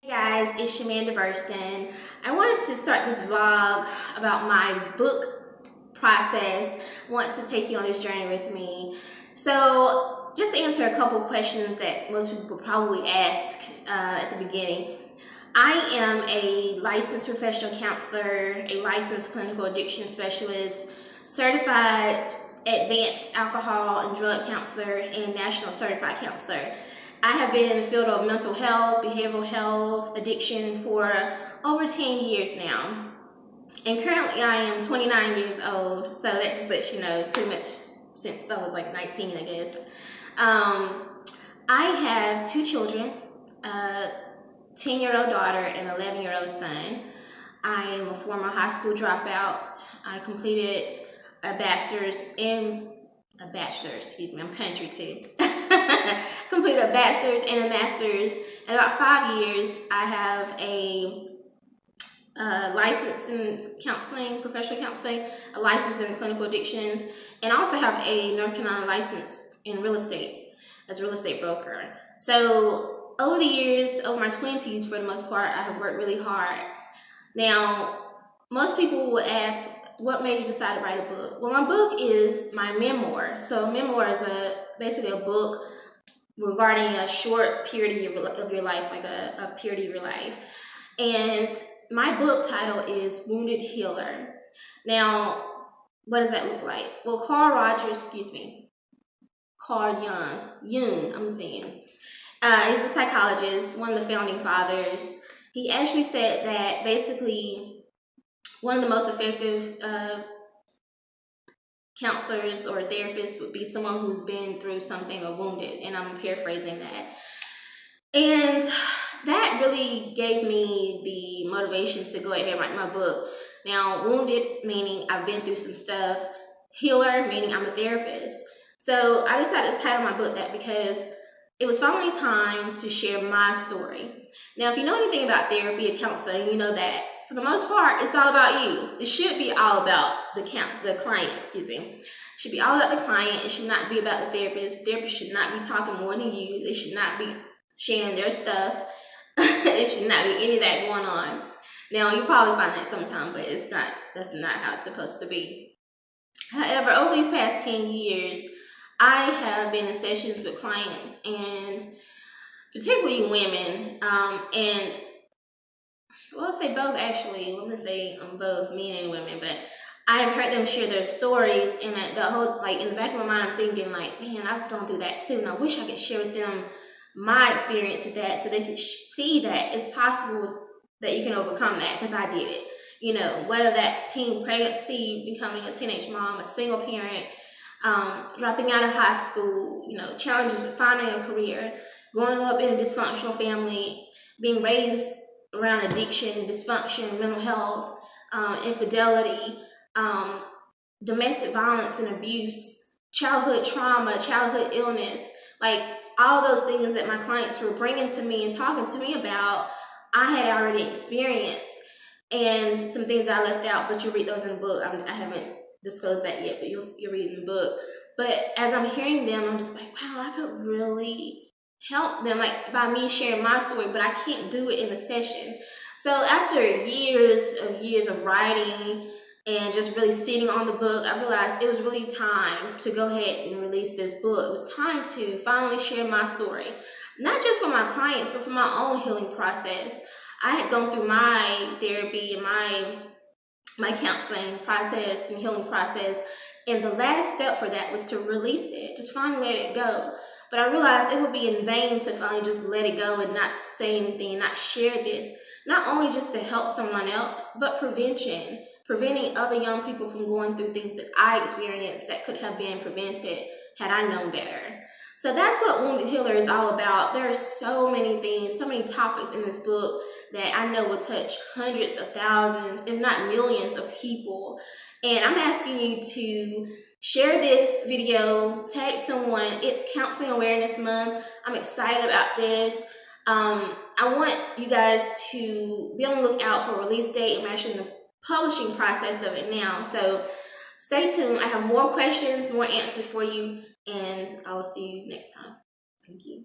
Hey guys, it's Shamanda Burston. I wanted to start this vlog about my book process. I want to take you on this journey with me. So, just to answer a couple questions that most people probably ask at the beginning. I am a licensed professional counselor, a licensed clinical addiction specialist, certified advanced alcohol and drug counselor, and national certified counselor. I have been in the field of mental health, behavioral health, addiction for over 10 years now. And currently I am 29 years old, so that just lets you know pretty much since I was like 19, I guess. I have two children, a 10-year-old daughter and an 11-year-old son. I am a former high school dropout. I completed I'm country too. Completed a bachelor's and a master's. In about 5 years, I have a license in counseling, professional counseling, a license in clinical addictions, and I also have a North Carolina license in real estate as a real estate broker. So over the years, over my 20s for the most part, I have worked really hard. Now, most people will ask, what made you decide to write a book? Well, my book is my memoir. So memoir is basically a book regarding a short period of your life, like a period of your life. And my book title is Wounded Healer. Now, what does that look like? Well, Carl Jung, I'm saying. He's a psychologist, one of the founding fathers. He actually said that basically one of the most effective counselors or therapists would be someone who's been through something or wounded, and I'm paraphrasing that. And that really gave me the motivation to go ahead and write my book. Now, wounded meaning I've been through some stuff, healer meaning I'm a therapist. So I decided to title my book that because it was finally time to share my story. Now, if you know anything about therapy and counseling, you know that for the most part, it's all about you. It should be all about the client, It should be all about the client. It should not be about the therapist. Therapist should not be talking more than you. They should not be sharing their stuff. It should not be any of that going on. Now, you probably find that sometimes, but that's not how it's supposed to be. However, over these past 10 years, I have been in sessions with clients, and particularly women, and well, I'll say both actually. Let me say both men and women, but I have heard them share their stories, and the whole, like, in the back of my mind, I'm thinking like, man, I've gone through that too, and I wish I could share with them my experience with that, so they can see that it's possible that you can overcome that, because I did it. You know, whether that's teen pregnancy, becoming a teenage mom, a single parent, dropping out of high school, you know, challenges with finding a career, growing up in a dysfunctional family, being raised around addiction, dysfunction, mental health, infidelity, domestic violence and abuse, childhood trauma, childhood illness, like all those things that my clients were bringing to me and talking to me about, I had already experienced. And some things I left out, but you'll read those in the book. I haven't disclosed that yet, but you'll read in the book. But as I'm hearing them, I'm just like, wow, I could really help them, like, by me sharing my story, but I can't do it in the session. So after years of writing and just really sitting on the book, I realized it was really time to go ahead and release this book. It was time to finally share my story, not just for my clients, but for my own healing process. I had gone through my therapy and my counseling process and healing process, and the last step for that was to release it, just finally let it go. But I realized it would be in vain to finally just let it go and not say anything and not share this, not only just to help someone else, but preventing other young people from going through things that I experienced that could have been prevented had I known better. So that's what Wounded Healer is all about. There are so many things, so many topics in this book that I know will touch hundreds of thousands, if not millions of people. And I'm asking you to share this video, tag someone. It's Counseling Awareness Month. I'm excited about this. I want you guys to be on the lookout for a release date. I'm actually in the publishing process of it now. So stay tuned. I have more questions, more answers for you, and I will see you next time. Thank you.